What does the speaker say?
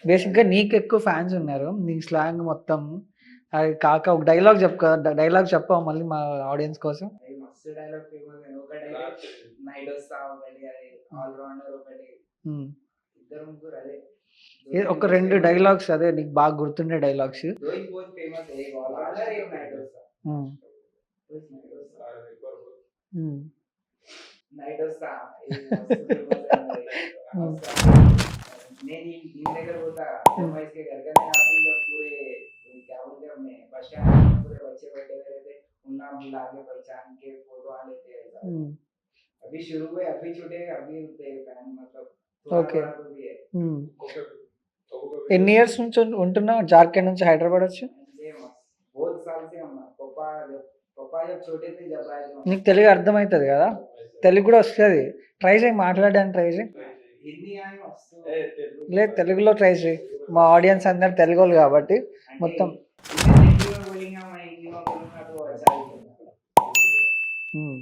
బేసిక్‌గా నీకెక్కువ ఫ్యాన్స్ ఉన్నారు. నీ స్లాంగ్ మొత్తం అది కాక ఒక డైలాగ్ చెప్పు డైలాగ్ చెప్పవా మళ్ళీ మా ఆడియన్స్ కోసం? అది మస్తు డైలాగ్ ఫేమస్ అయింది. ఒకటైతే నైటొస్తా ఒకటి, అది ఆల్ రౌండర్ ఒకటి, హ్మ్. ఇద్దరు ముగ్గురు అదే. ఒక 2 డైలాగ్స్ అదే నీకు బాగా గుర్తుండే డైలాగ్స్. దోయిస్ బోత్ ఫేమస్ ఏ ఆల్ రౌండర్ ఏ నైటొస్తా. హ్మ్. హ్మ్. నైటొస్తా ఇది మస్తు ఫేమస్ అయింది. హ్మ్. నేను దీని దగ్గర పోతా एमआईएस के घर का मैं आप ही जब पूरे क्या बोलते हैं अपने बस स्टैंड में पूरे बच्चे बैठे हुए थे, उन्ना बुला के पहचान के फोटो आ लेते हैं ऐसा। హ్మ్. अभी शुरू हुए अभी छूटे अभी उतने फैन मतलब थोड़ा ఓకే. थोड़ा तो भी है। హ్మ్. ఎన్ని ఇయర్స్ నుంచి ఉంటున్నావు జార్ఖండ్ నుంచి హైదరాబాద్ వచ్చి? सेम बहुत साल से हम पापा जब छोटे थे जब आए थे हम। నీకు తెలుగు అర్థమవుతది కదా? తెలుగు కూడా వస్తది. ట్రై చేయి మాట్లాడడానికి ట్రై చేయి. हिंदी आए मस्त లేదు తెలుగులో ట్రై చేయి. మా ఆడియన్స్ అందరూ తెలుగోళ్ళు కాబట్టి మొత్తం हिंदी में बोलेंगे मैं हिंदी में बोलूंगा तो अच्छा लगेगा। హ్మ్.